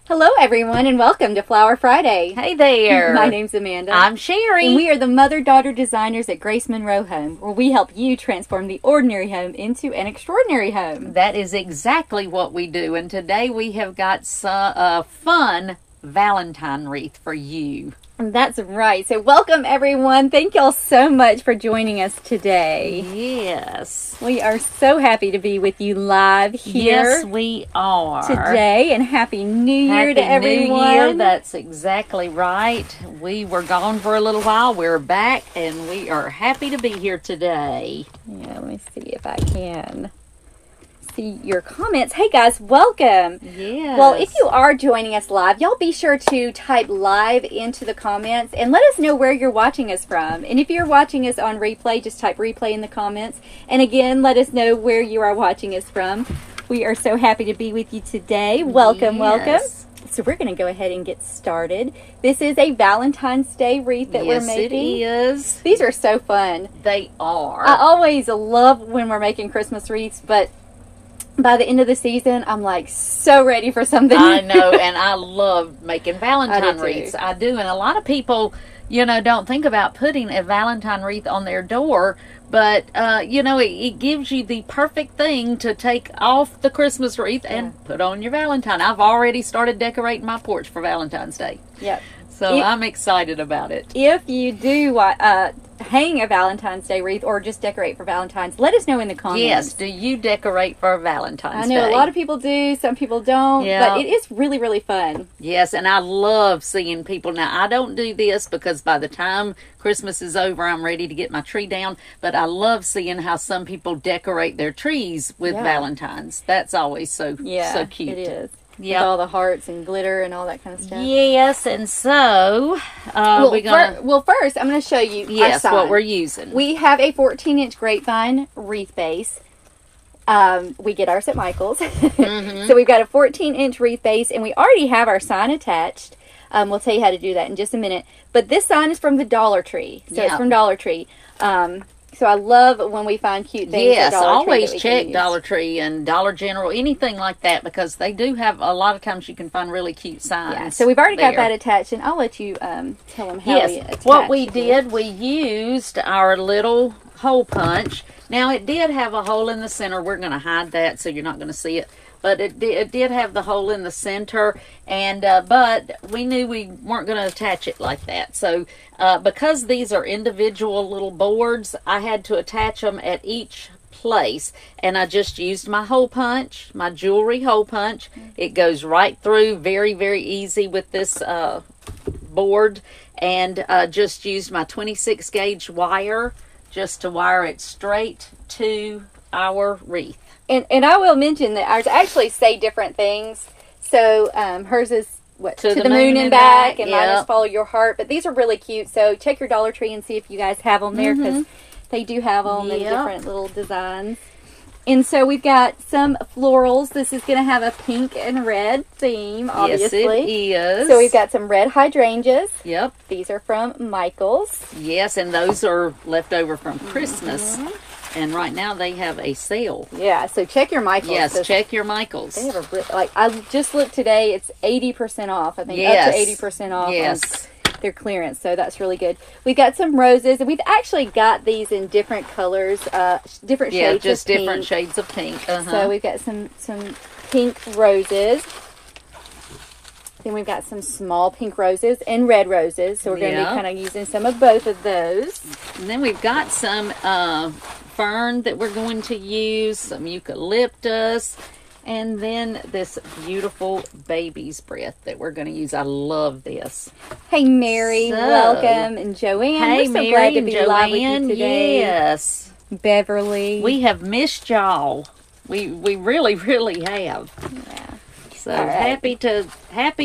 Hello, everyone, and welcome to Flower Friday. Hey there. My name's Amanda. I'm Sherry. And we are the mother-daughter designers at Grace Monroe Home, where we help you transform the ordinary home into an extraordinary home. That is exactly what we do. And today we have got some fun Valentine wreath for you. That's right. So welcome, everyone. Thank y'all so much for joining us today. Yes. We are so happy to be with you live here. Yes, we are. Today, and Happy New Year to everyone. Happy New Year. That's exactly right. We were gone for a little while. We're back, and we are happy to be here today. Yeah, let me see if I can see your comments. Hey guys, welcome. Yes. Well, if you are joining us live, y'all be sure to type live into the comments and let us know where you're watching us from. And if you're watching us on replay, just type replay in the comments. And again, let us know where you are watching us from. We are so happy to be with you today. Welcome, welcome. So we're going to go ahead and get started. This is a Valentine's Day wreath that we're making. Yes, it is. These are so fun. They are. I always love when we're making Christmas wreaths, but by the end of the season, I'm like so ready for something. I know, and I love making Valentine I wreaths. I do, and a lot of people, don't think about putting a Valentine wreath on their door, but, it gives you the perfect thing to take off the Christmas wreath and put on your Valentine. I've already started decorating my porch for Valentine's Day. Yep. So I'm excited about it. If you do hang a Valentine's Day wreath or just decorate for Valentine's, let us know in the comments. Yes, do you decorate for Valentine's Day? I know a lot of people do, some people don't, but it is really, really fun. Yes, and I love seeing people. Now, I don't do this because by the time Christmas is over, I'm ready to get my tree down, but I love seeing how some people decorate their trees with Valentine's. That's always so cute. It is. With all the hearts and glitter and all that kind of stuff. Yes, and so first, I'm going to show you our sign. What we're using. We have a 14-inch grapevine wreath base. We get ours at Michael's. So we've got a 14-inch wreath base, and we already have our sign attached. We'll tell you how to do that in just a minute. But this sign is from the Dollar Tree. So it's from Dollar Tree. So I love when we find cute things at Dollar Tree. Always check Dollar Tree and Dollar General, anything like that, because they do have, a lot of times you can find really cute signs. Yeah, so we've already got that attached, and I'll let you tell them how we attach. What we did, we used our little hole punch. Now, it did have a hole in the center. We're going to hide that so you're not going to see it. But it did have the hole in the center, and but we knew we weren't going to attach it like that. So because these are individual little boards, I had to attach them at each place, and I just used my hole punch, my jewelry hole punch. It goes right through, very, very easy with this board, and just used my 26 gauge wire just to wire it straight to our wreath. And I will mention that ours actually say different things. So hers is to the moon and back, and mine is follow your heart. But these are really cute. So check your Dollar Tree and see if you guys have them there, because they do have them in different little designs. And so we've got some florals. This is going to have a pink and red theme, obviously. Yes, it is. So we've got some red hydrangeas. Yep. These are from Michael's. Yes, and those are left over from Christmas. And right now they have a sale. Yeah, so check your Michael's. Yes, check your Michael's. They have I just looked today, it's 80% off. I think up to 80% off on their clearance. So that's really good. We've got some roses, and we've actually got these in different colors, different shades of pink. Just different shades of pink. So we've got some pink roses. Then we've got some small pink roses and red roses. So we're going to be kind of using some of both of those. And then we've got some fern that we're going to use, some eucalyptus, and then this beautiful baby's breath that we're going to use. I love this. Hey, Mary, welcome. And Joanne, hey, we're so Mary glad to and be Joanne, live with you today. Yes. Beverly. We have missed y'all. We really, really have. Yeah. So happy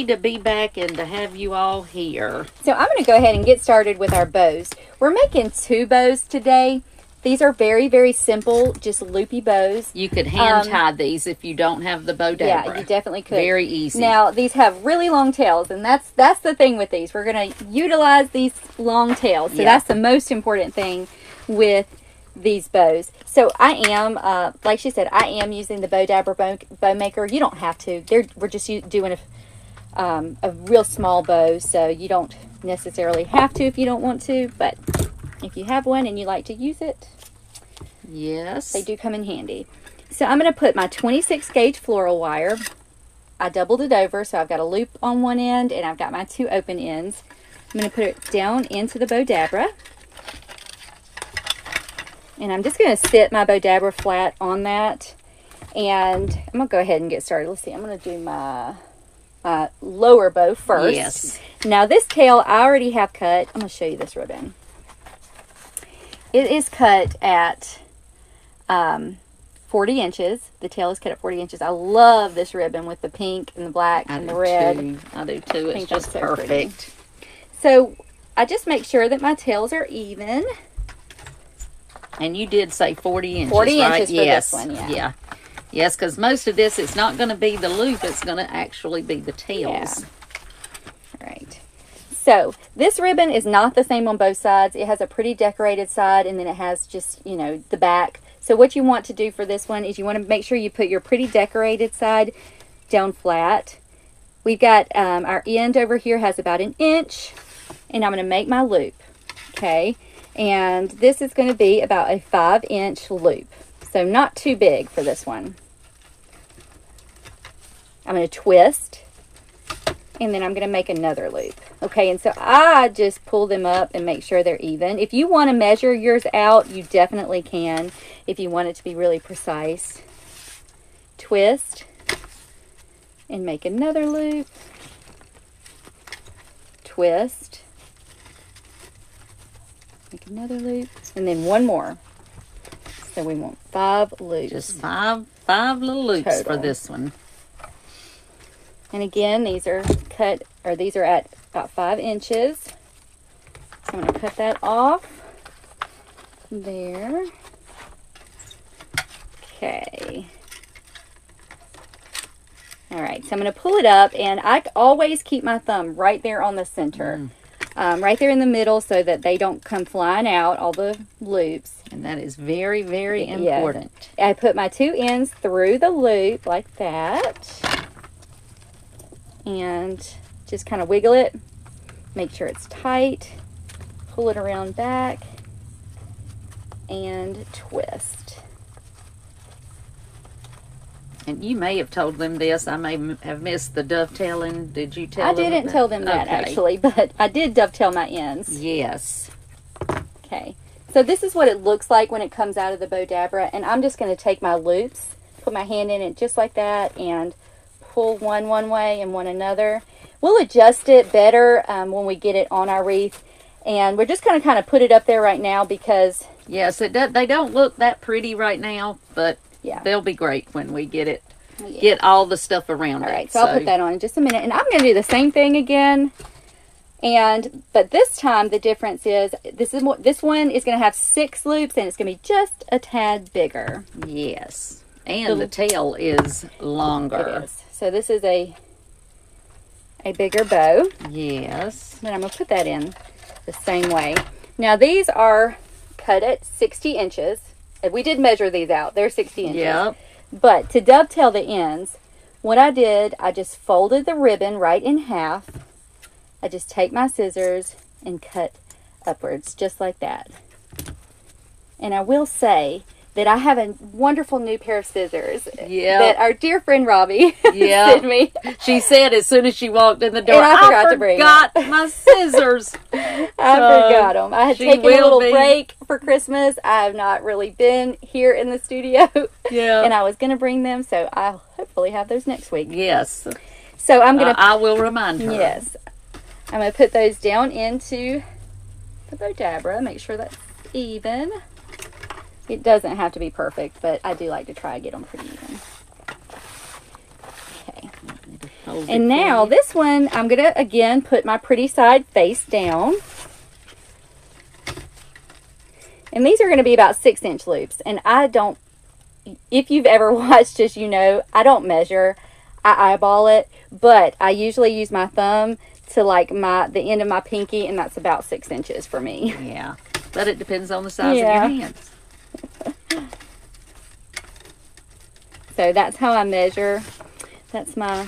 to be back and to have you all here. So I'm going to go ahead and get started with our bows. We're making 2 bows today. These are very, very simple, just loopy bows. You could hand tie these if you don't have the bow dabber. Yeah, you definitely could. Very easy. Now, these have really long tails, and that's the thing with these. We're going to utilize these long tails. So that's the most important thing with these bows. So I am, like she said, I am using the bow dabber bow maker. You don't have to. We're just doing a real small bow, so you don't necessarily have to if you don't want to, but if you have one and you like to use it, yes, they do come in handy. So I'm going to put my 26 gauge floral wire. I doubled it over, so I've got a loop on one end and I've got my 2 open ends. I'm going to put it down into the bow dabra, and I'm just going to sit my bow dabra flat on that, and I'm going to go ahead and get started. Let's see, I'm going to do my lower bow first. Yes. Now this tail I already have cut. I'm going to show you this ribbon. It is cut at 40 inches. The tail is cut at 40 inches. I love this ribbon with the pink and the black and the red. I do too. It's just so perfect. Pretty. So I just make sure that my tails are even. And you did say 40 inches, 40 right? inches for this one, yeah. Yes, because most of this, it's not going to be the loop. It's going to actually be the tails. Yeah. All right. So this ribbon is not the same on both sides. It has a pretty decorated side, and then it has just, you know, the back. So what you want to do for this one is you want to make sure you put your pretty decorated side down flat. We've got our end over here has about 1 inch, and I'm going to make my loop. Okay. And this is going to be about a 5-inch loop. So not too big for this one. I'm going to twist, and then I'm going to make another loop. Okay, and so I just pull them up and make sure they're even. If you want to measure yours out, you definitely can if you want it to be really precise. Twist, and make another loop. Twist, make another loop, and then one more. So we want 5 loops. Just five little loops total for this one. And again, these are cut, or these are at about 5 inches. So I'm going to cut that off there. Okay. All right, so I'm going to pull it up, and I always keep my thumb right there on the center. Right there in the middle so that they don't come flying out, all the loops. And that is very, very important. I put my 2 ends through the loop like that. And just kind of wiggle it. Make sure it's tight. Pull it around back. And twist. And you may have told them this. I may have missed the dovetailing. Did you tell them? I didn't tell them that, actually, but I did dovetail my ends. Yes. Okay. So this is what it looks like when it comes out of the bow dabra, and I'm just going to take my loops, put my hand in it just like that, and pull one way and one another. We'll adjust it better when we get it on our wreath, and we're just going to kind of put it up there right now because... Yes, they don't look that pretty right now, but... Yeah. They'll be great when we get it, get all the stuff around it. All right, so I'll put that on in just a minute. And I'm going to do the same thing again. But this time the difference is this one is going to have 6 loops, and it's going to be just a tad bigger. Yes. And the tail is longer. It is. So this is a bigger bow. Yes. Then I'm going to put that in the same way. Now these are cut at 60 inches. We did measure these out. They're 60 inches. Yep. But to dovetail the ends, what I did, I just folded the ribbon right in half. I just take my scissors and cut upwards, just like that. And I will say that I have a wonderful new pair of scissors that our dear friend Robbie sent me. She said as soon as she walked in the door, and I forgot to bring my scissors. I forgot them. I had taken a little break for Christmas. I have not really been here in the studio. Yeah. And I was going to bring them, so I'll hopefully have those next week. Yes. So I'm going to... I will remind her. Yes. I'm going to put those down into the bow dabra. Make sure that's even. It doesn't have to be perfect, but I do like to try to get them pretty even. Okay. And now this one, I'm going to, again, put my pretty side face down. And these are going to be about 6-inch loops. And I don't, if you've ever watched us, you know, I don't measure. I eyeball it. But I usually use my thumb to like the end of my pinky, and that's about 6 inches for me. Yeah. But it depends on the size of your hands. So that's how I measure. That's my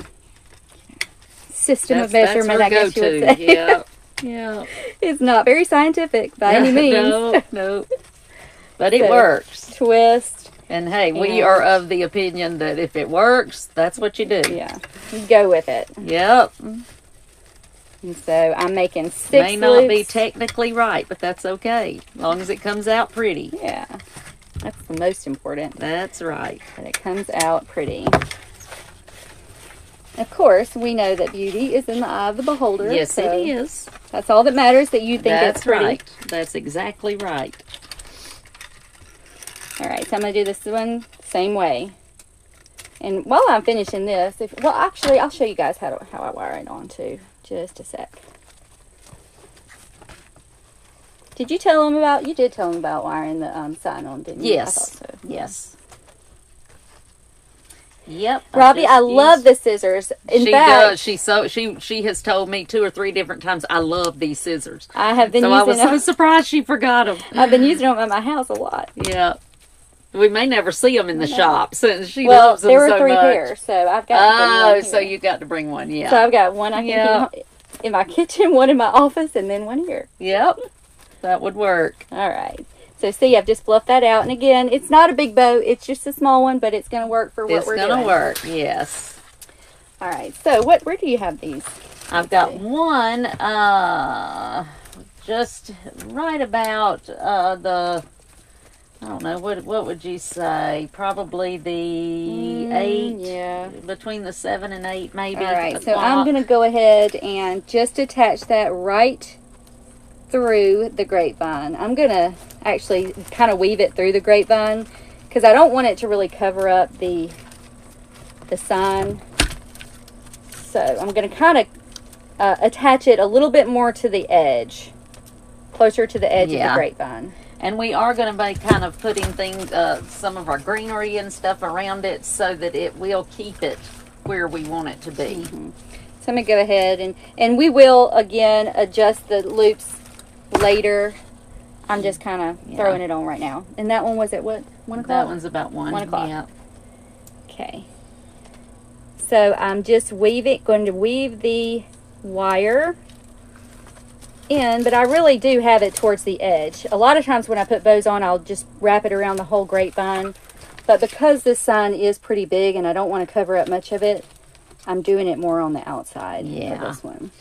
system of measurement, I guess you would say. Yeah. Yeah. It's not very scientific by any means. No. But it works. Twist. And hey, we are of the opinion that if it works, that's what you do. Yeah. You go with it. Yep. And so I'm making 6 May not loops. be technically right, but that's okay. As long as it comes out pretty. Yeah. That's the most important. That's right. That it comes out pretty. Of course, we know that beauty is in the eye of the beholder. Yes, so it is. That's all that matters, that you think it's pretty. Right. That's exactly right. All right, so I'm going to do this one same way. And while I'm finishing this, well, actually, I'll show you guys how I wire it on too. Just a sec. Did you tell them about? You did tell them about wiring the sign on, didn't you? Yes. I thought so. Yes. Yep. Robbie, I love the scissors. In fact, she has told me 2 or 3 different times, I love these scissors. I have been using them. So I was so surprised she forgot them. I've been using them at my house a lot. Yeah. We may never see them in the shop since she loves them so much. There were 3 pairs, so I've got to bring one so you got to bring one, yeah. So I've got one I can keep in my kitchen, one in my office, and then one here. Yep. That would work. All right. So see, I've just fluffed that out. And again, it's not a big bow. It's just a small one, but it's going to work for what we're doing. It's going to work, yes. All right. So where do you have these? I've got one just right about I don't know, what would you say? Probably the 8. Yeah. Between the 7 and 8 maybe. All right. So I'm going to go ahead and just attach that right through the grapevine. I'm going to actually kind of weave it through the grapevine because I don't want it to really cover up the sign. So I'm going to kind of attach it a little bit more to the edge, closer to the edge of the grapevine. And we are going to be kind of putting things, some of our greenery and stuff around it so that it will keep it where we want it to be. Mm-hmm. So I'm going to go ahead and we will, again, adjust the loops later. I'm just kind of throwing it on right now. And that one was at what? 1 o'clock? That one's about 1. 1 o'clock. Yeah. Okay. So I'm just going to weave the wire in, but I really do have it towards the edge. A lot of times when I put bows on, I'll just wrap it around the whole grapevine. But because this sign is pretty big and I don't want to cover up much of it, I'm doing it more on the outside for this one.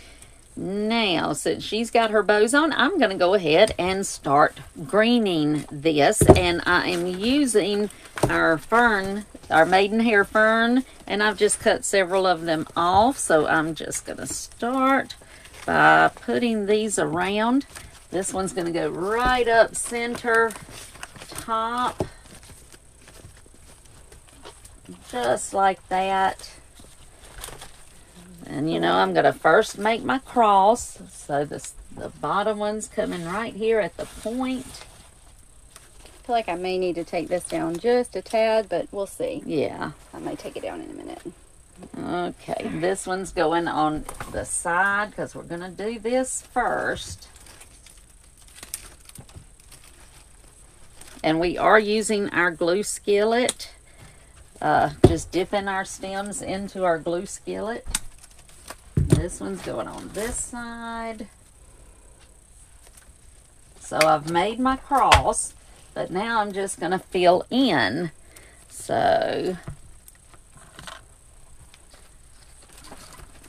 Now, since she's got her bows on, I'm going to go ahead and start greening this. And I am using our fern, our maidenhair fern, and I've just cut several of them off. So I'm just going to start by putting these around. This one's going to go right up center top, just like that. And you know, I'm going to first make my cross, so the bottom one's coming right here at the point. I feel like I may need to take this down just a tad, but we'll see. Yeah. I may take it down in a minute. Okay, this one's going on the side because we're going to do this first. And we are using our glue skillet. Just dipping our stems into our glue skillet. This one's going on this side. So I've made my cross, but now I'm just going to fill in. So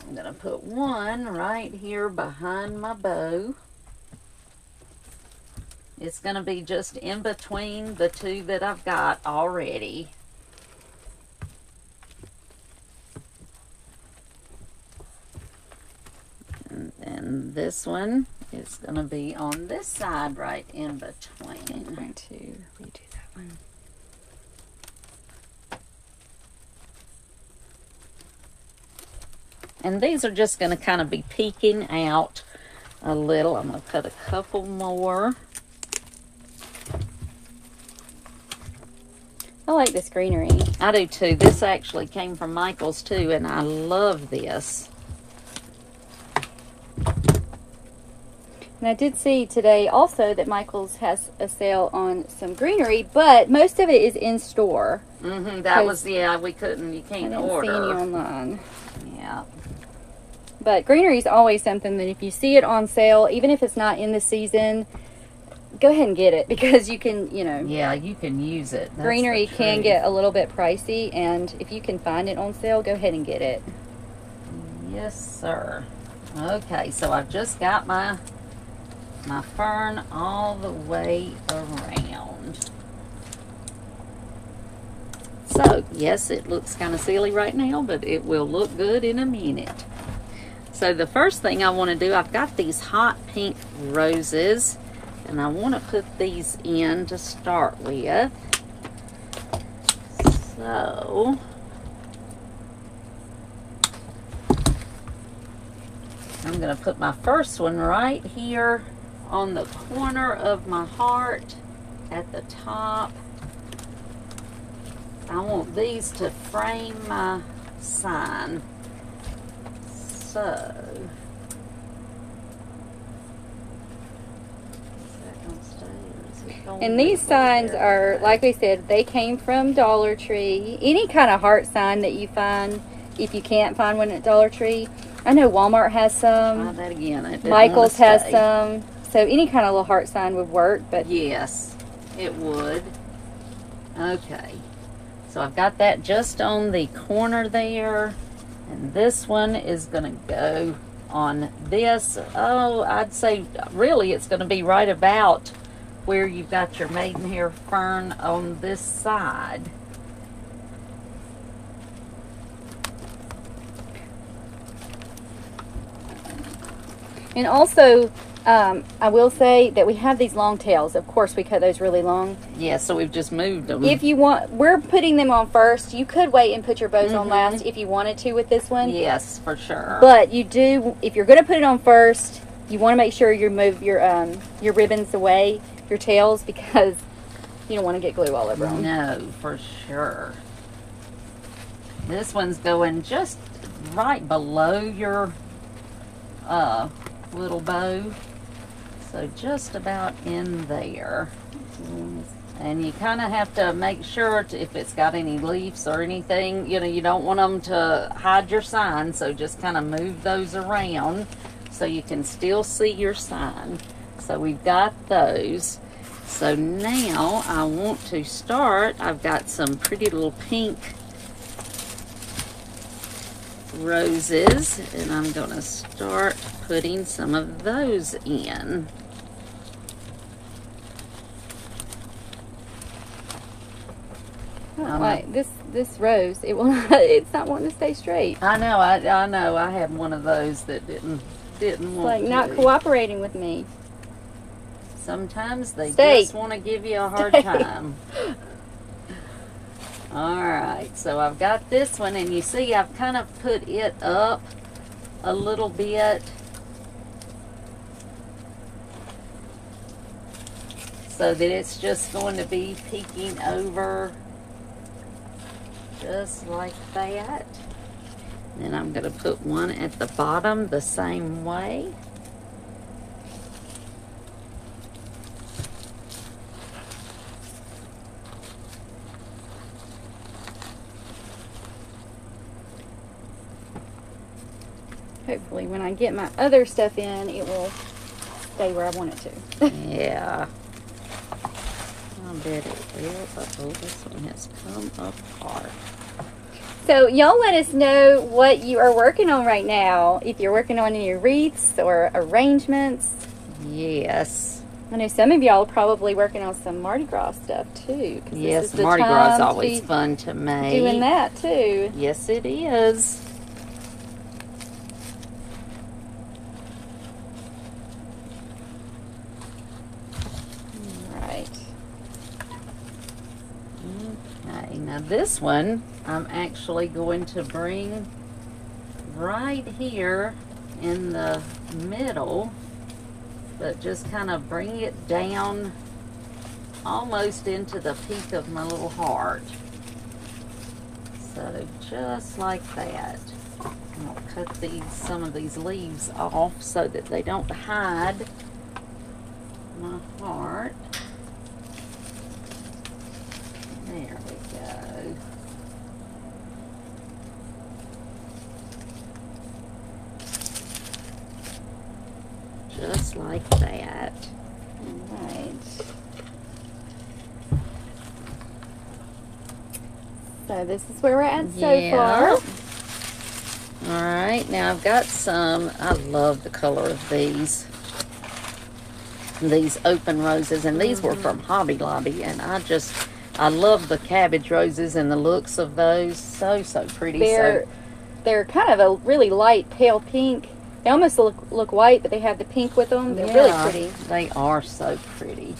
I'm going to put one right here behind my bow. It's going to be just in between the 2 that I've got already. And this one is going to be on this side right in between. I'm going to redo that one. And these are just going to kind of be peeking out a little. I'm going to cut a couple more. I like this greenery. I do too. This actually came from Michael's too, and I love this. And I did see today also that Michael's has a sale on some greenery, but most of it is in store. Mm-hmm. That was, we couldn't, you can't order. I didn't see any online. Yeah. But Greenery is always something that if you see it on sale, even if it's not in the season, go ahead and get it, because you can, you know. Yeah, you can use it. That's Greenery the can truth. get a little bit pricey, and if you can find it on sale, go ahead and get it. Yes, sir. Okay, so I've just got my fern all the way around. So, yes, it looks kind of silly right now, but it will look good in a minute. So the first thing I want to do, I've got these hot pink roses, and I want to put these in to start with. So, I'm going to put my first one right here on the corner of my heart at the top. I want these to frame my sign. So, and these signs are, like we said, they came from Dollar Tree. Any kind of heart sign that you find, if you can't find one at Dollar Tree. I know Walmart has some. Try that again. Michael's has some. So any kind of little heart sign would work. But yes, it would. Okay. So I've got that just on the corner there. And this one is going to go on this. Oh, I'd say really it's going to be right about where you've got your maidenhair fern on this side. And also, I will say that we have these long tails. Of course, we cut those really long. Yeah, so we've just moved them. If you want, we're putting them on first. You could wait and put your bows on last if you wanted to with this one. Yes, for sure. But you do, if you're going to put it on first, you want to make sure you move your ribbons away, your tails, because you don't want to get glue all over them. No, for sure. This one's going just right below your little bow, so just about in there. And you kind of have to make sure if it's got any leaves or anything, you know, you don't want them to hide your sign, so just kind of move those around so you can still see your sign. So we've got those. So now I want to start. I've got some pretty little pink roses, and I'm going to start putting some of those in. Like this rose, it will not, it's not wanting to stay straight. I know. I had one of those that didn't want like to. Not cooperating with me. Sometimes they Stay. just want to give you a hard Stay. time. Alright, so I've got this one, and you see I've kind of put it up a little bit so that it's just going to be peeking over just like that. Then I'm going to put one at the bottom the same way. Hopefully when I get my other stuff in, it will stay where I want it to. Yeah. I bet it will. Oh, this one has come apart. So y'all let us know what you are working on right now. If you're working on any wreaths or arrangements. Yes. I know some of y'all are probably working on some Mardi Gras stuff too. Yes, Mardi Gras is always fun to make. Doing that too. Yes, it is. Okay, now this one I'm actually going to bring right here in the middle, but just kind of bring it down almost into the peak of my little heart. So just like that. I'll cut some of these leaves off so that they don't hide my heart. There we go. just like that. All right. So this is where we're at so far. All right, now I've got some, I love the color of these open roses, and these were from Hobby Lobby, and I love the cabbage roses and the looks of those. So pretty. They're kind of a really light pale pink. They almost look white, but they have the pink with them. They're really pretty. They are so pretty.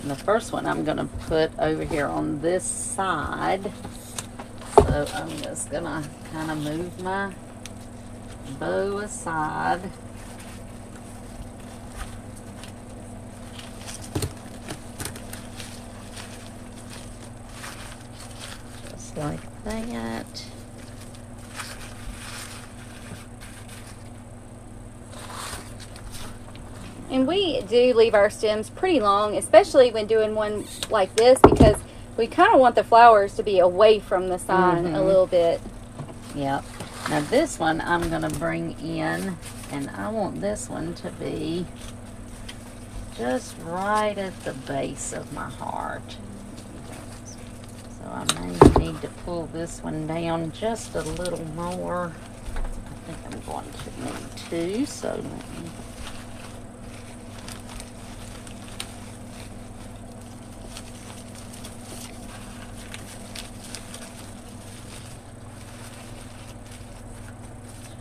And the first one I'm going to put over here on this side. So I'm just going to kind of move my bow aside. Just like that. And we do leave our stems pretty long, especially when doing one like this, because we kind of want the flowers to be away from the sign a little bit. Yep. Now this one I'm going to bring in, and I want this one to be just right at the base of my heart. So I may need to pull this one down just a little more. I think I'm going to need two, so let me...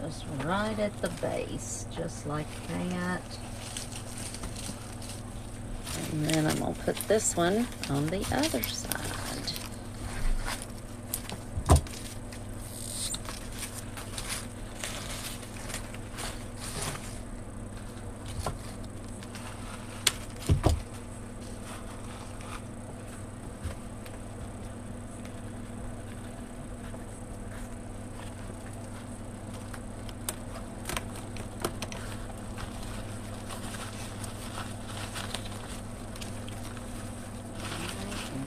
Just right at the base, just like that. And then I'm going to put this one on the other side.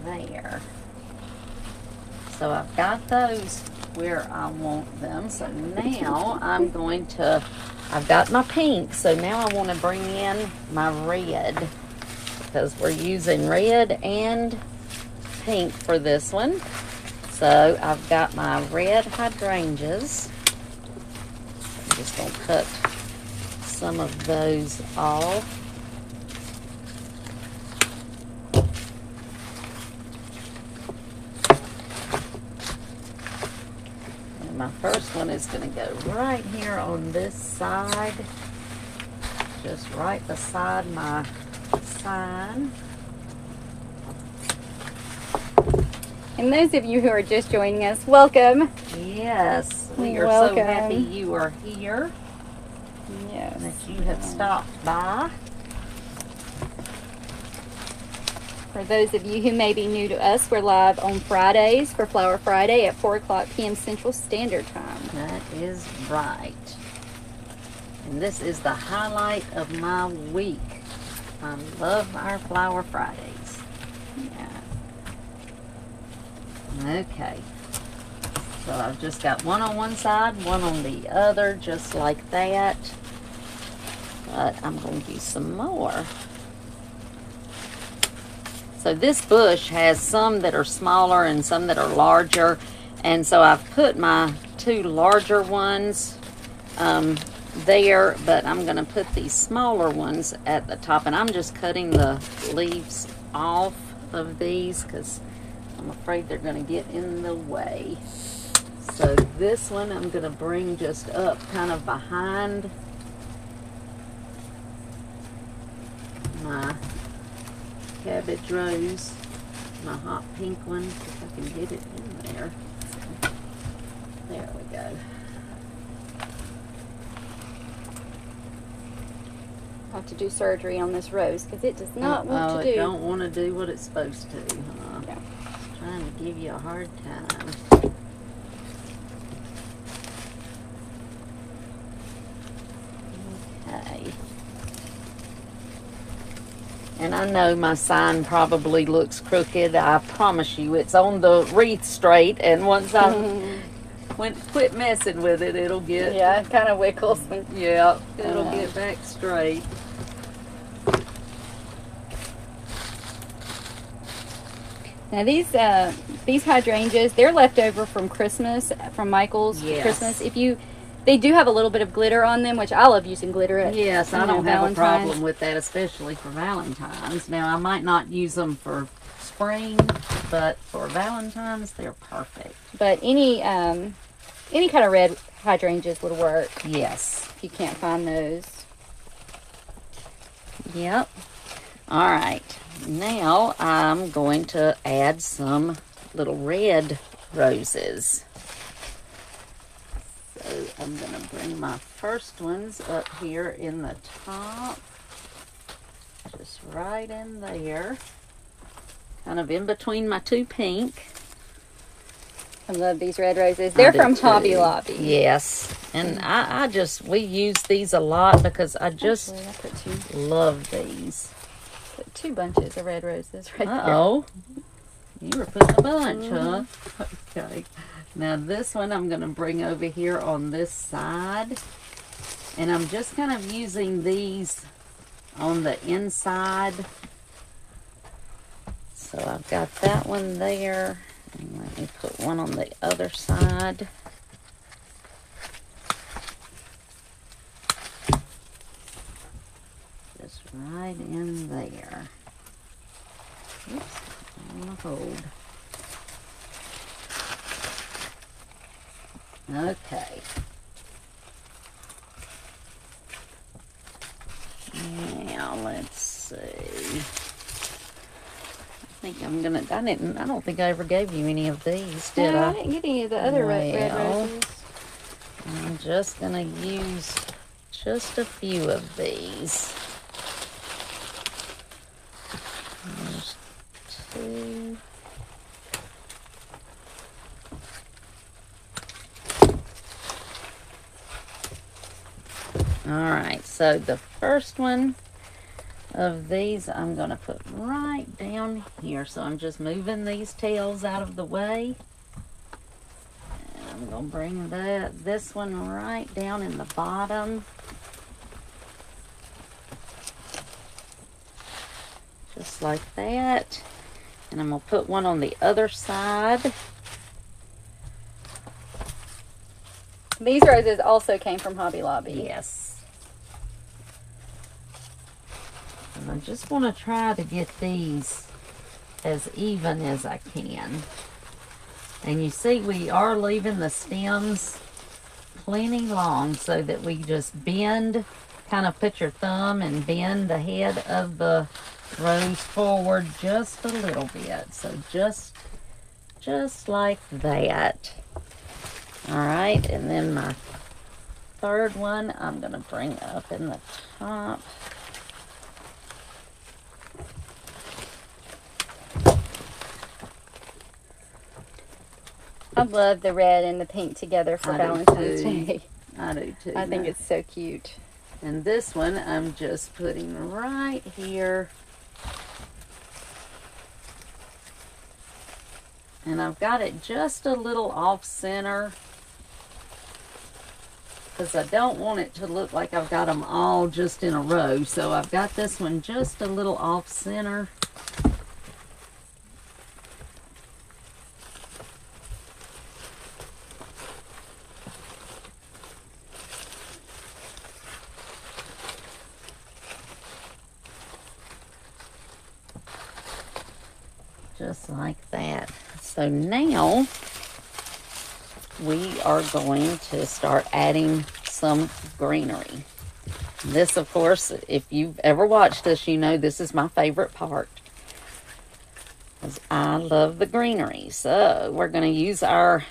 There. So I've got those where I want them. So now I've got my pink. So now I want to bring in my red, because we're using red and pink for this one. So I've got my red hydrangeas. I'm just going to cut some of those off. My first one is going to go right here on this side, just right beside my sign. And those of you who are just joining us, welcome. Yes, we are so happy you are here. Yes. That you have stopped by. For those of you who may be new to us, we're live on Fridays for Flower Friday at 4:00 p.m. Central Standard Time. That is right. And this is the highlight of my week. I love our Flower Fridays. Yeah. Okay. So I've just got one on one side, one on the other, just like that. But I'm going to use some more. So this bush has some that are smaller and some that are larger. And so I've put my two larger ones there, but I'm going to put these smaller ones at the top. And I'm just cutting the leaves off of these because I'm afraid they're going to get in the way. So this one I'm going to bring just up kind of behind my cabbage rose, my hot pink one, if I can get it in there. So, there we go. I have to do surgery on this rose because it does not want to do. It don't want to do what it's supposed to, huh? Yeah. It's trying to give you a hard time. Okay. And I know my sign probably looks crooked. I promise you it's on the wreath straight. And once I quit messing with it, it'll get... Yeah, it kind of wiggles. Yeah, it'll get back straight. Now these hydrangeas, they're left over from Christmas, from Michael's Christmas. They do have a little bit of glitter on them, which I love using glitter at. Yes, I don't have a problem with that, especially for Valentine's. Now, I might not use them for spring, but for Valentine's, they're perfect. But any kind of red hydrangeas would work. Yes. If you can't find those. Yep. All right. Now, I'm going to add some little red roses. So I'm going to bring my first ones up here in the top, just right in there, kind of in between my two pink. I love these red roses. They're from Hobby Lobby. Yes, and we use these a lot because I just love these. Put 2 bunches of red roses right there. Uh-oh, you were putting a bunch, huh? Okay. Now this one I'm going to bring over here on this side. And I'm just kind of using these on the inside. So I've got that one there. And let me put one on the other side. Just right in there. Oops, I want to hold. Okay. Now let's see. I think I'm gonna. I don't think I ever gave you any of these, did I? I didn't get any of the other red roses. I'm just gonna use just a few of these. There's 2. Alright, so the first one of these I'm going to put right down here. So I'm just moving these tails out of the way. And I'm going to bring this one right down in the bottom. Just like that. And I'm going to put one on the other side. These roses also came from Hobby Lobby. Yes. And I just want to try to get these as even as I can. And you see we are leaving the stems plenty long so that we just bend, kind of put your thumb and bend the head of the rose forward just a little bit. So just like that. All right, and then my third one I'm going to bring up in the top. I love the red and the pink together for Valentine's Day. I do too. I think it's so cute. And this one I'm just putting right here. And I've got it just a little off center because I don't want it to look like I've got them all just in a row. So I've got this one just a little off center. Just like that. So now we are going to start adding some greenery. This, of course, if you've ever watched us, you know this is my favorite part, because I love the greenery. So we're going to use our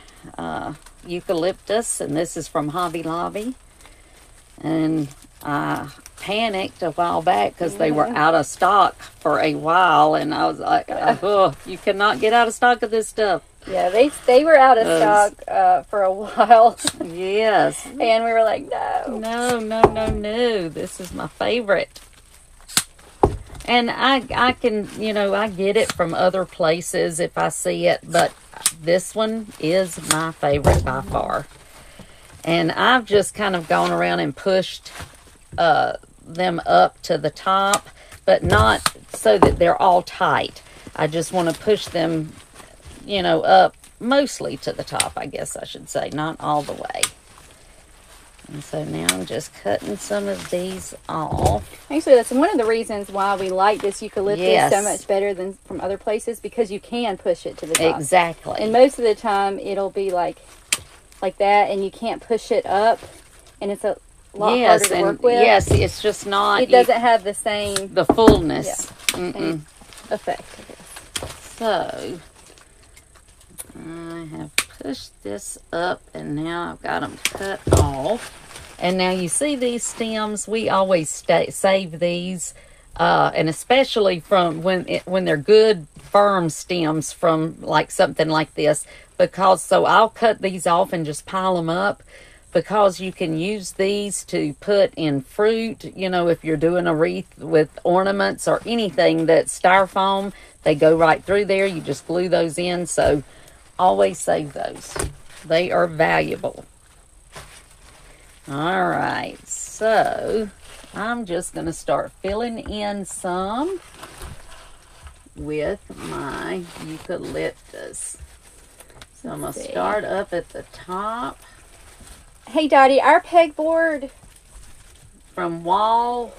eucalyptus, and this is from Hobby Lobby. And I panicked a while back because they were out of stock for a while, and I was like, oh, you cannot get out of stock of this stuff. Yeah, they were out of stock for a while. Yes. And we were like, no. No. This is my favorite. And I can, you know, I get it from other places if I see it, but this one is my favorite by far. And I've just kind of gone around and pushed them up to the top, but not so that they're all tight. I just want to push them, you know, up mostly to the top, I guess I should say, not all the way. And so now I'm just cutting some of these off. Actually, that's one of the reasons why we like this eucalyptus Yes. so much better than from other places, because you can push it to the top. Exactly. And most of the time, it'll be like that, and you can't push it up, and it's a lot harder to work with. Yes, it's just not. It doesn't have the same the fullness. same effect, I guess. So I have pushed this up, and now I've got them cut off. And now you see these stems, we always save these, and especially from when they're good firm stems from like something like this, because so I'll cut these off and just pile them up, because you can use these to put in fruit. You know, if you're doing a wreath with ornaments or anything that's styrofoam, they go right through there. You just glue those in. So always save those. They are valuable. All right, so I'm just going to start filling in some with my eucalyptus. So I'm going to start up at the top. Hey, Dottie, our pegboard. From Wall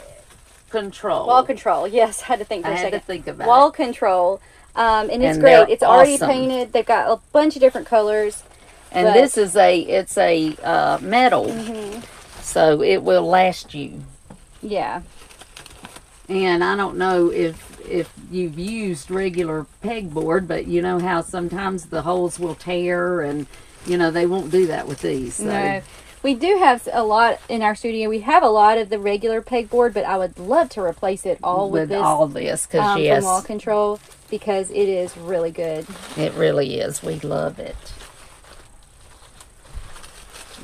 Control. Wall Control, yes, I had to think for a I had second. to think about Wall it. Control, and it's And great. they're It's already awesome. painted. They've got a bunch of different colors. And but- this is a metal, so it will last you. Yeah. And I don't know if you've used regular pegboard, but you know how sometimes the holes will tear, and you know they won't do that with these. So. No. We do have a lot in our studio. We have a lot of the regular pegboard, but I would love to replace it all with this. All this, because yes, from Wall Control, because it is really good. it really is. We love it.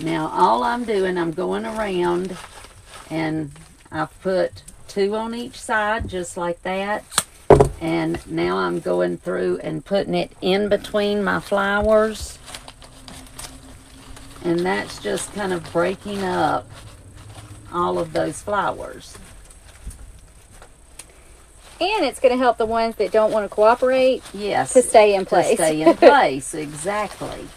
Now all I'm doing, I'm going around, and I've put 2 on each side, just like that. And now I'm going through and putting it in between my flowers. And that's just kind of breaking up all of those flowers. And it's going to help the ones that don't want to cooperate Yes. to stay in place. To stay in place, exactly.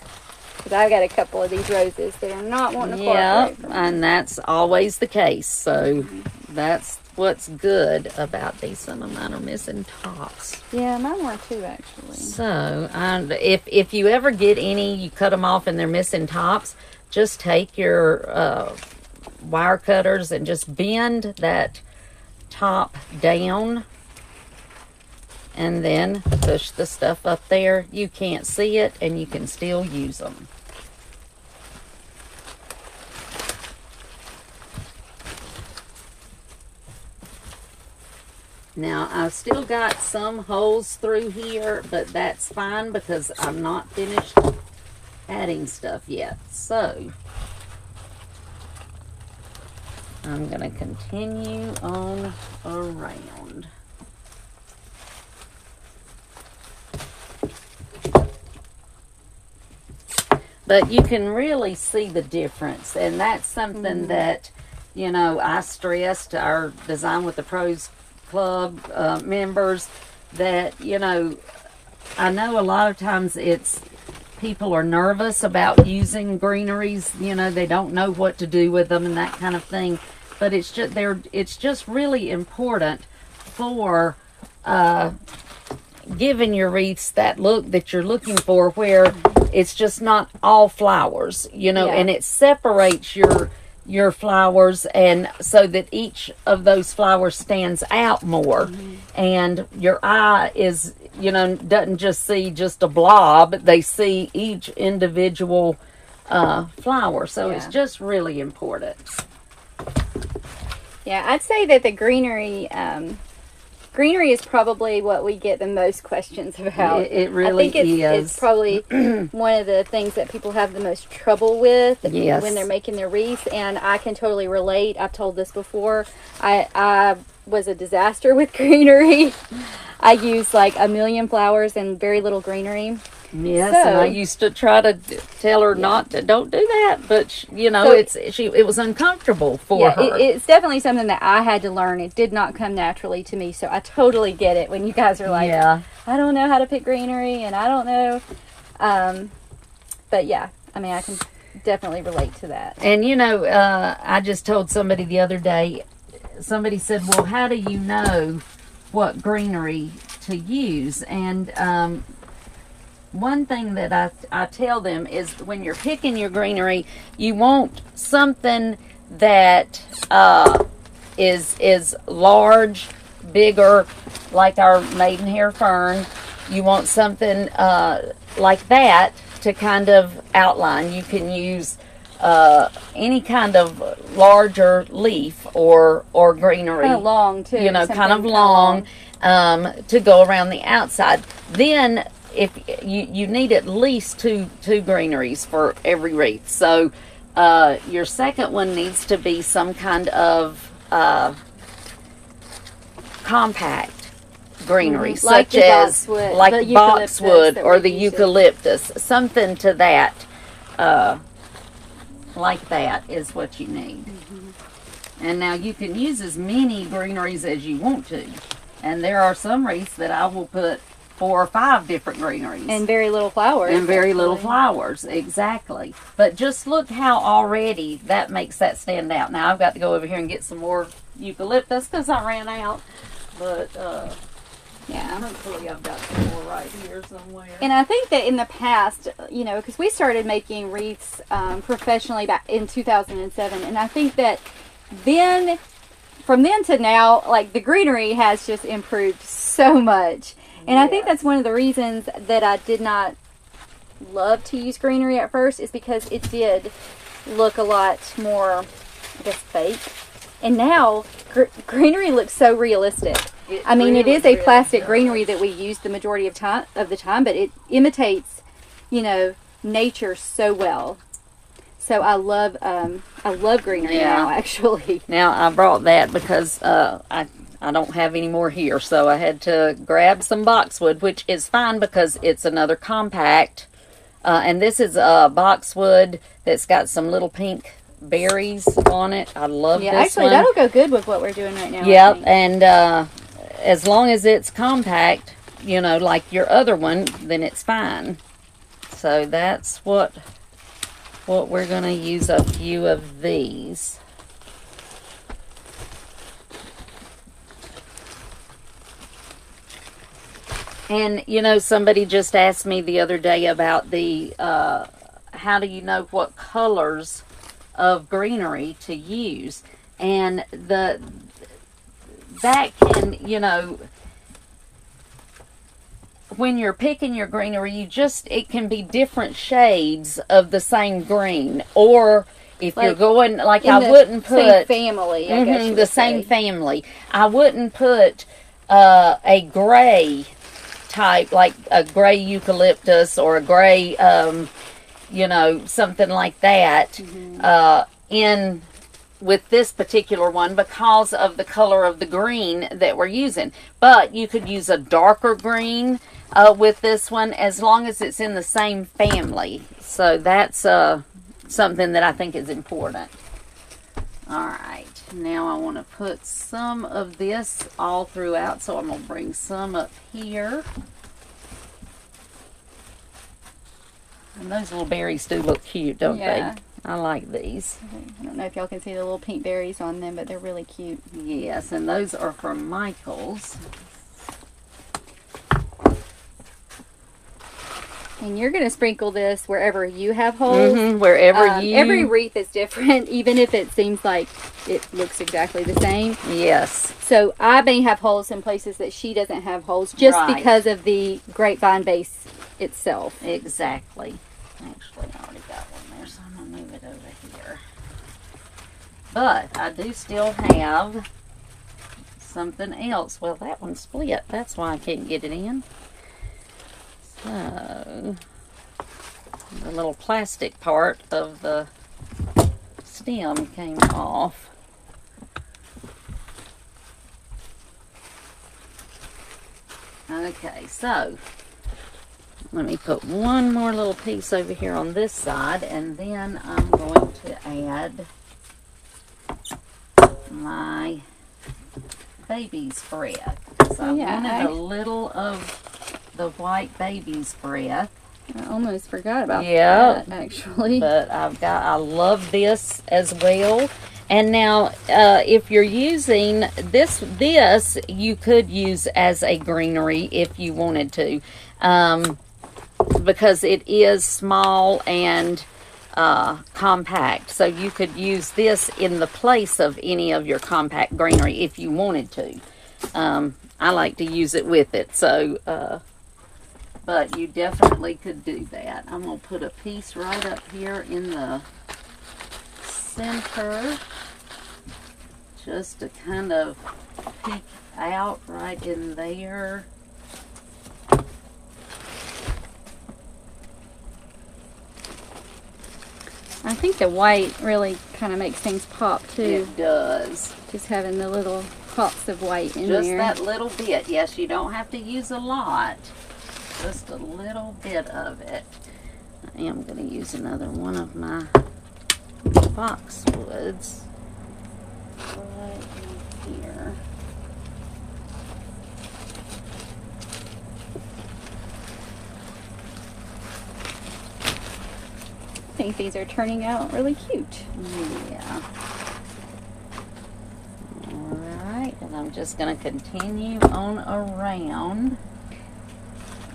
Because I've got a couple of these roses that are not wanting to cooperate. Yeah, and that's always the case. So that's what's good about these. Some of mine are missing tops. Yeah, mine were too, actually. So if you ever get any, you cut them off and they're missing tops, just take your wire cutters and just bend that top down, and then push the stuff up there. You can't see it, and you can still use them. Now, I've still got some holes through here, but that's fine because I'm not finished adding stuff yet. So, I'm going to continue on around. But you can really see the difference, and that's something that, you know, I stressed our Design with the Pros Club members, that, you know, I know a lot of times people are nervous about using greeneries, you know, they don't know what to do with them and that kind of thing, but it's just really important for giving your wreaths that look that you're looking for, where it's just not all flowers, you know, and it separates your flowers, and so that each of those flowers stands out more, and your eye is, you know, doesn't just see just a blob, they see each individual flower. So it's just really important. Yeah, I'd say that the greenery is probably what we get the most questions about. It really I think is. It's probably one of the things that people have the most trouble with when they're making their wreaths, and I can totally relate. I've told this before. I was a disaster with greenery. I used like a million flowers and very little greenery. Yes, and I used to try to tell her not to, don't do that, but you know, it was uncomfortable for her. It's definitely something that I had to learn. It did not come naturally to me, so I totally get it when you guys are like, I don't know how to pick greenery, and I don't know. But yeah, I mean, I can definitely relate to that. And you know, I just told somebody the other day. Somebody said, "Well, how do you know what greenery to use?" And one thing that I tell them is when you're picking your greenery, you want something that is large, bigger, like our maidenhair fern. You want something like that to kind of outline. You can use any kind of larger leaf or greenery. Kind of long, too. You know, kind of long to go around the outside. Then if you need at least two greeneries for every wreath. So your second one needs to be some kind of compact greenery, such as like boxwood or the eucalyptus, something to that, like that is what you need. And now you can use as many greeneries as you want to, and there are some wreaths that I will put 4 or 5 different greeneries. And very little flowers. And very little flowers, exactly. But just look how already that makes that stand out. Now I've got to go over here and get some more eucalyptus because I ran out. But, yeah, hopefully I've got some more right here somewhere. And I think that in the past, you know, because we started making wreaths professionally back in 2007, and I think that then, from then to now, like the greenery has just improved so much. And I think that's one of the reasons that I did not love to use greenery at first, is because it did look a lot more, I guess, fake. And now, greenery looks so realistic. I mean, it is a plastic greenery that we use the majority of the time, but it imitates, you know, nature so well. So I love greenery now, actually. Now I brought that because I don't have any more here, so I had to grab some boxwood, which is fine because it's another compact. And this is a boxwood that's got some little pink berries on it. I love this actually, one. That'll go good with what we're doing right now. Yep, and as long as it's compact, you know, like your other one, then it's fine. So that's what we're going to use a few of these. And, you know, somebody just asked me the other day about the, how do you know what colors of greenery to use? And that can, you know, when you're picking your greenery, it can be different shades of the same green. Or if you're going, like I wouldn't put... same family, I guess the same family. I wouldn't put a gray type, like a gray eucalyptus or a gray, you know, something like that, in with this particular one because of the color of the green that we're using. But you could use a darker green with this one as long as it's in the same family. So that's something that I think is important. Alright, now I want to put some of this all throughout, so I'm going to bring some up here. And those little berries do look cute, don't they? I like these. I don't know if y'all can see the little pink berries on them, but they're really cute. Yes, and those are from Michael's. And you're going to sprinkle this wherever you have holes. Wherever you... Every wreath is different, even if it seems like it looks exactly the same. Yes. So I may have holes in places that she doesn't have holes, just because of the grapevine base itself. Exactly. Actually, I already got one there, so I'm going to move it over here. But I do still have something else. Well, that one split. That's why I can't get it in. So, the little plastic part of the stem came off. Okay, so let me put one more little piece over here on this side, and then I'm going to add my baby's breath. So I wanted a little of the white baby's breath. I almost forgot about that, actually. But I love this as well. And now, if you're using this you could use as a greenery if you wanted to, because it is small and compact. So you could use this in the place of any of your compact greenery if you wanted to. I like to use it with it, so but you definitely could do that. I'm going to put a piece right up here in the center, just to kind of peek out right in there. I think the white really kind of makes things pop too. It does. Just having the little pops of white in there. Just that little bit. Yes, you don't have to use a lot. Just a little bit of it. I am going to use another one of my boxwoods right in here. I think these are turning out really cute. Yeah. Alright, and I'm just going to continue on around.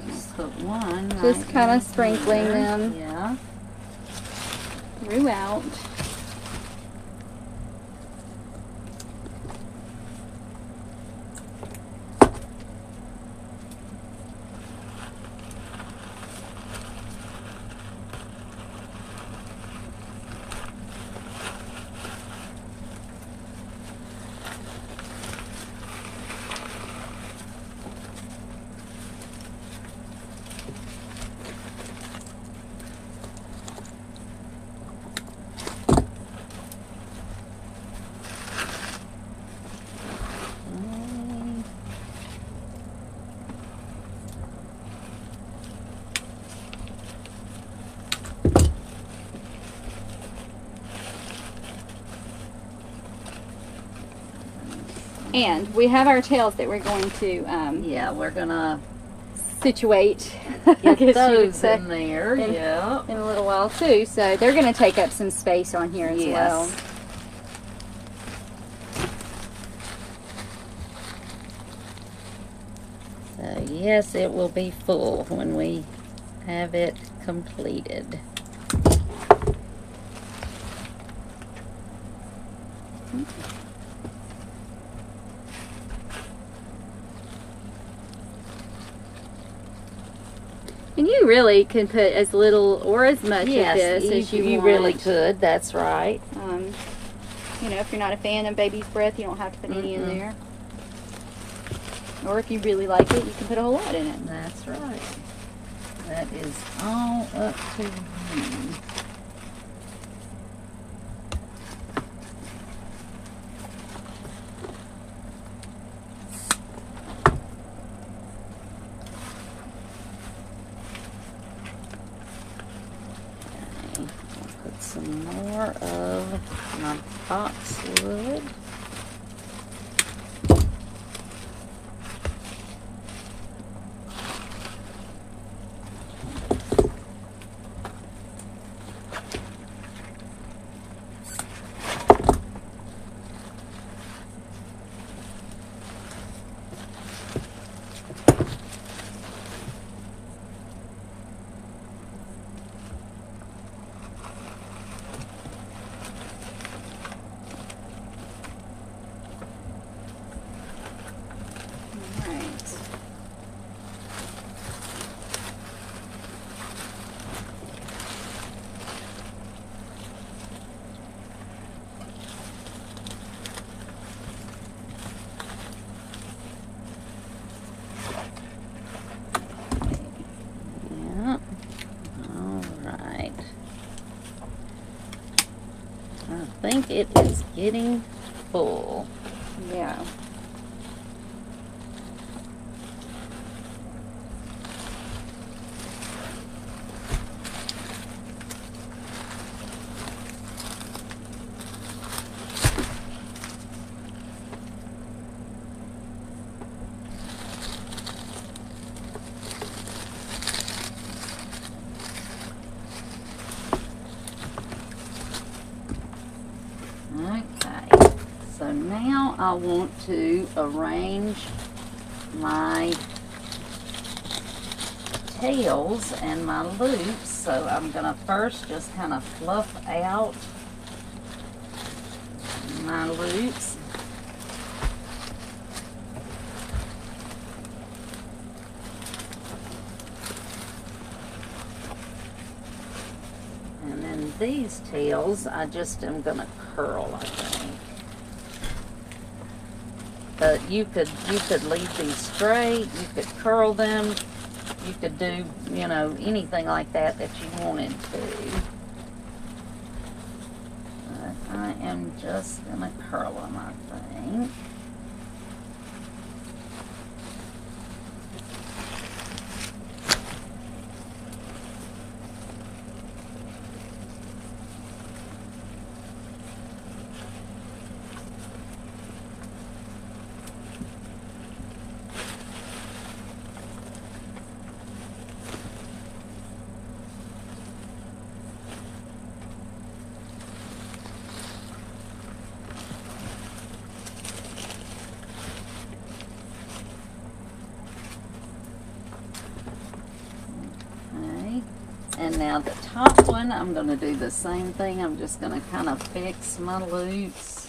Just put one just kind of sprinkling them throughout. And we have our tails that we're going to yeah, we're gonna situate get those in there in a little while too, so they're going to take up some space on here as well. So yes, it will be full when we have it completed. And you really can put as little or as much of this as you want. You really could, that's right. You know, if you're not a fan of baby's breath, you don't have to put any in there. Or if you really like it, you can put a whole lot in it. That's right. That is all up to you. Some more of my boxwood. I think it is getting full. Yeah. So now I want to arrange my tails and my loops. So I'm going to first just kind of fluff out my loops. And then these tails, I just am going to curl, I think. But you could leave these straight, you could curl them, you could do, you know, anything like that that you wanted to. But I am just going to curl them, I think. And now the top one, I'm going to do the same thing. I'm just going to kind of fix my loops.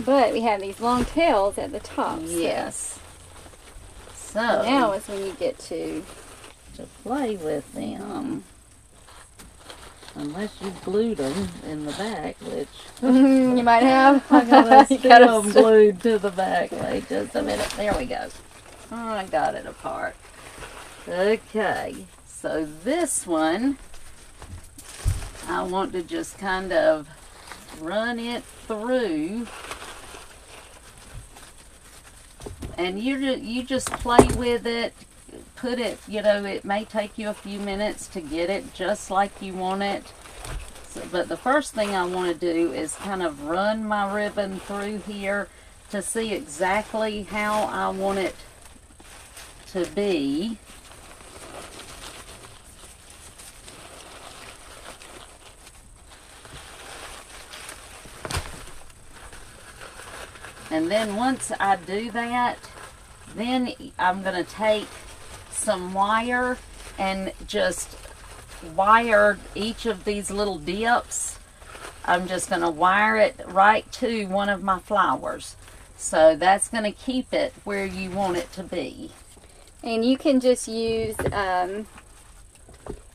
But we have these long tails at the top. Yes. So now is when you get to play with them. Unless you glued them in the back, which you might have. I got them glued to the back. Wait just a minute. There we go. Oh, I got it apart. Okay. So this one, I want to just kind of run it through. And you just play with it, put it, you know, it may take you a few minutes to get it just like you want it. So, but the first thing I want to do is kind of run my ribbon through here to see exactly how I want it to be. And then once I do that, then I'm going to take some wire and just wire each of these little dips. I'm just going to wire it right to one of my flowers. So that's going to keep it where you want it to be. And you can just use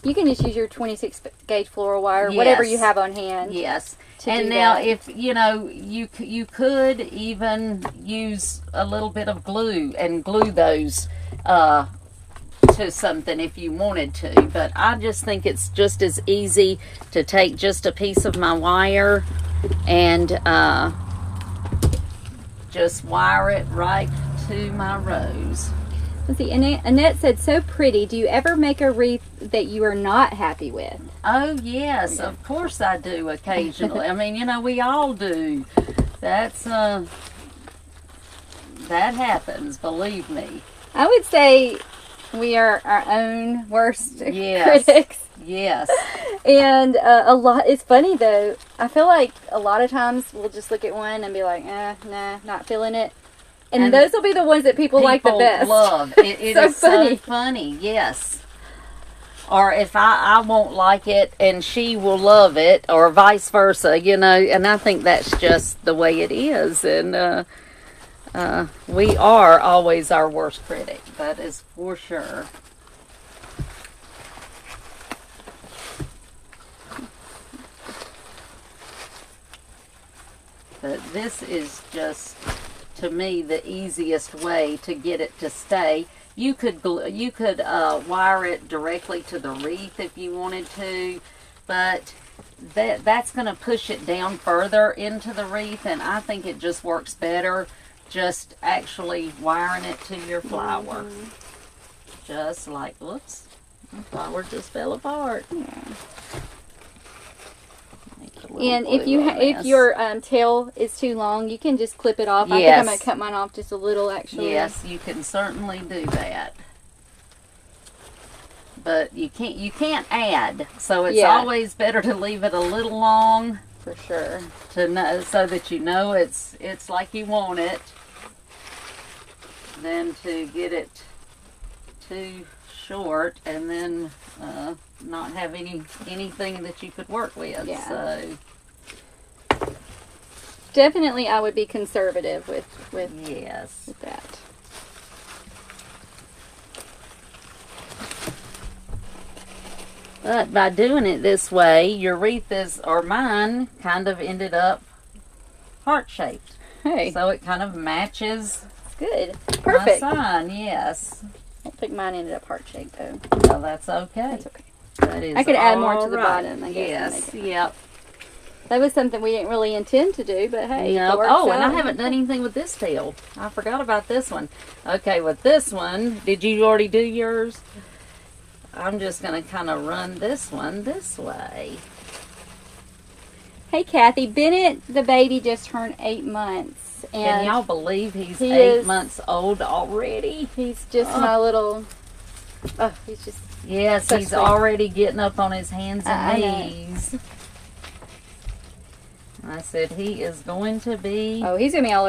your 26 gauge floral wire, yes, whatever you have on hand. Yes. And now that, if, you know, you could even use a little bit of glue and glue those to something if you wanted to. But I just think it's just as easy to take just a piece of my wire and just wire it right to my rose. Let's see, Annette said, so pretty. Do you ever make a wreath that you are not happy with? Oh, yes, of course I do occasionally. I mean, you know, we all do. That's, that happens, believe me. I would say we are our own worst yes, critics. Yes. And it's funny though, I feel like a lot of times we'll just look at one and be like, nah, not feeling it. And those will be the ones that people like the best. Love. It so is funny. So funny, yes. Or if I won't like it and she will love it, or vice versa, you know, and I think that's just the way it is. And we are always our worst critic, that is for sure. But this is just, to me, the easiest way to get it to stay. You could wire it directly to the wreath if you wanted to, but that's going to push it down further into the wreath, and I think it just works better just actually wiring it to your flower. Just like, whoops, my flower just fell apart. Yeah. And glue if your tail is too long, you can just clip it off. I think I'm going to cut mine off just a little, actually. Yes, you can certainly do that. But you can't add, so it's always better to leave it a little long, for sure, to know, so that you know it's like you want it, than to get it too short and then not have anything that you could work with. Yeah. So definitely, I would be conservative with that. But by doing it this way, your wreath or mine, kind of ended up heart-shaped. Hey. So it kind of matches. Good. Perfect. My sign, yes. I think mine ended up heart-shaped, though. Well, that's okay. That's okay. That is I could add more to all the right. bottom, I guess. Yes, yep. That was something we didn't really intend to do, but hey. Yep. It works Oh, and I out. haven't done anything with this tail. I forgot about this one. Okay, with this one, did you already do yours? I'm just going to kind of run this one this way. Hey, Kathy. Bennett, the baby, just turned 8 months. And can y'all believe he's he 8 is, months old already? He's just my little... Oh, he's just... Yes, so he's sweet. already getting up on his hands and knees. I said he is going to be... Oh, he's going to be all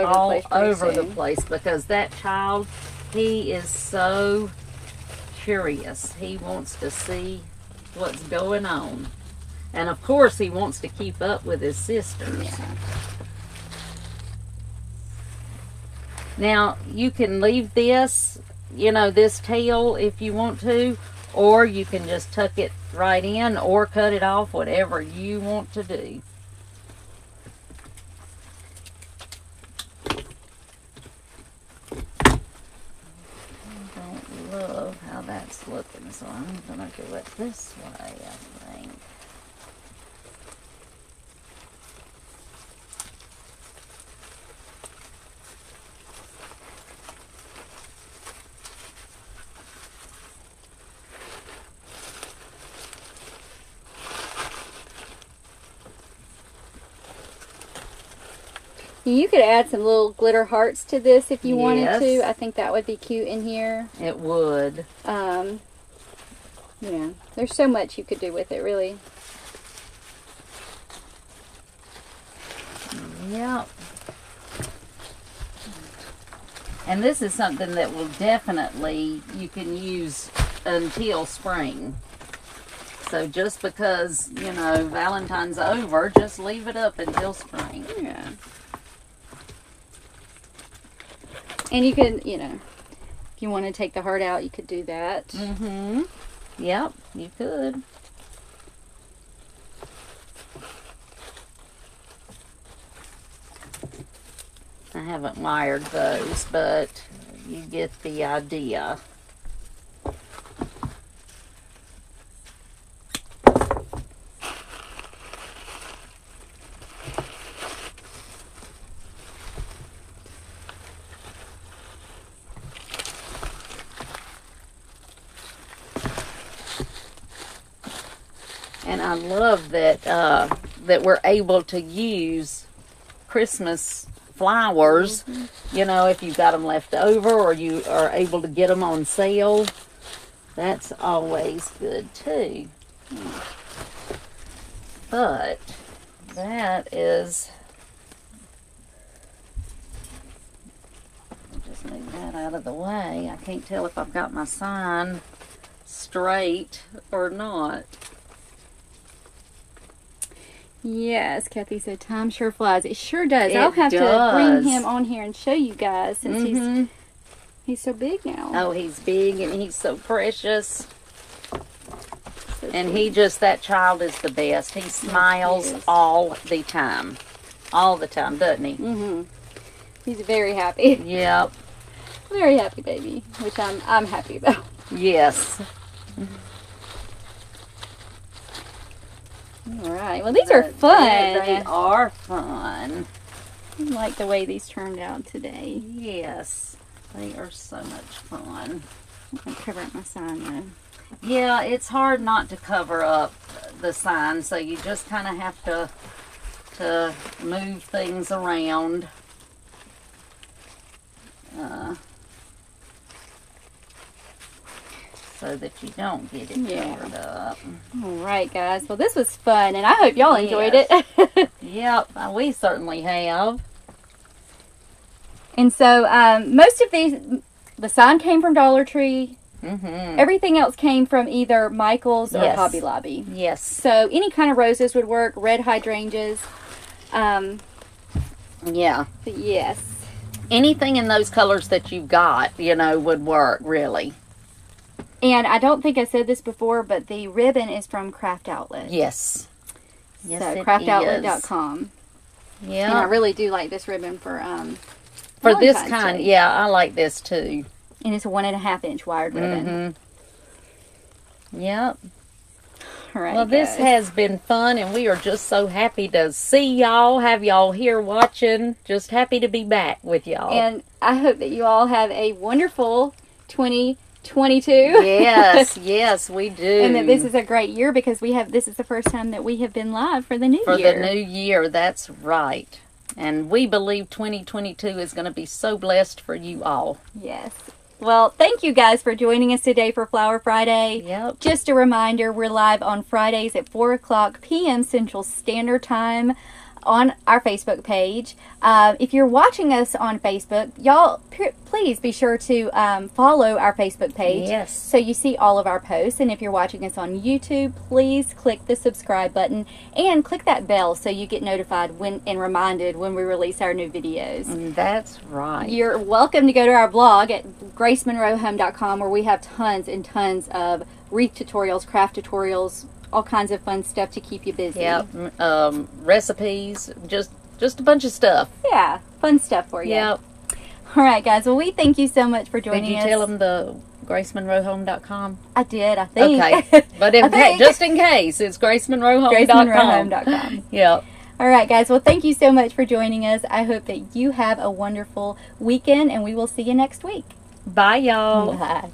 over the place. Because that child, he is so curious. He wants to see what's going on. And of course he wants to keep up with his sisters. Yeah. Now, you can leave this, this tail if you want to, or you can just tuck it right in or cut it off, whatever you want to do. Love how that's looking, so I'm gonna do it this way, I think. You could add some little glitter hearts to this if you wanted Yes. to. I think that would be cute in here. It would. Yeah, there's so much you could do with it, really. Yep. And this is something that will definitely, you can use until spring. So just because, Valentine's over, just leave it up until spring. Yeah. And you could, if you want to take the heart out, you could do that. Mm-hmm. Yep, you could. I haven't wired those, but you get the idea. And I love that that we're able to use Christmas flowers. If you've got them left over or you are able to get them on sale, that's always good too. But that is, I'll just move that out of the way. I can't tell if I've got my sign straight or not. Yes, Kathy said, time sure flies. It sure does. It I'll have to does. bring him on here and show you guys since he's so big now. Oh, he's big and he's so precious. So And sweet. that child is the best. He smiles all the time. All the time, doesn't he? Mm-hmm. He's very happy. Yep. Very happy baby, which I'm happy about. Yes. All right. Well, these are fun. They are fun. I like the way these turned out today. Yes. They are so much fun. I'm going to cover up my sign though. Yeah, it's hard not to cover up the sign, so you just kind of have to to move things around. So that you don't get it covered up. All right, guys. Well, this was fun, and I hope y'all enjoyed it. Yep, we certainly have. And so, most of these, the sign came from Dollar Tree. Everything else came from either Michael's or Hobby Lobby. Yes. So, any kind of roses would work. Red hydrangeas. Yeah. But yes. Anything in those colors that you've got, you know, would work, really. And I don't think I said this before, but the ribbon is from Craft Outlet. Yes. Yes, so, it craftoutlet.com. Yeah. And I really do like this ribbon for this kind. Yeah, I like this too. And it's a 1.5 inch wired ribbon. Yep. All right, well, this has been fun, and we are just so happy to see y'all, have y'all here watching. Just happy to be back with y'all. And I hope that you all have a wonderful 2022. Yes, yes, we do. And that this is a great year because this is the first time that we have been live for the new year. For the new year, that's right. And we believe 2022 is going to be so blessed for you all. Yes. Well, thank you guys for joining us today for Flower Friday. Yep. Just a reminder, we're live on Fridays at 4:00 p.m. Central Standard Time on our Facebook page. If you're watching us on Facebook, y'all please be sure to follow our Facebook page. Yes. So you see all of our posts. And if you're watching us on YouTube, please click the subscribe button and click that bell so you get notified and reminded when we release our new videos. That's right. You're welcome to go to our blog at gracemonroehome.com, where we have tons and tons of wreath tutorials, craft tutorials, all kinds of fun stuff to keep you busy. Yep. Recipes, just a bunch of stuff. Yeah, fun stuff for you. Yep. All right, guys. Well, we thank you so much for joining us. Did you tell them the gracemonroehome.com? I did, I think. Okay. But just in case, it's gracemonroehome.com. gracemonroehome.com. Yep. All right, guys. Well, thank you so much for joining us. I hope that you have a wonderful weekend, and we will see you next week. Bye, y'all. Bye.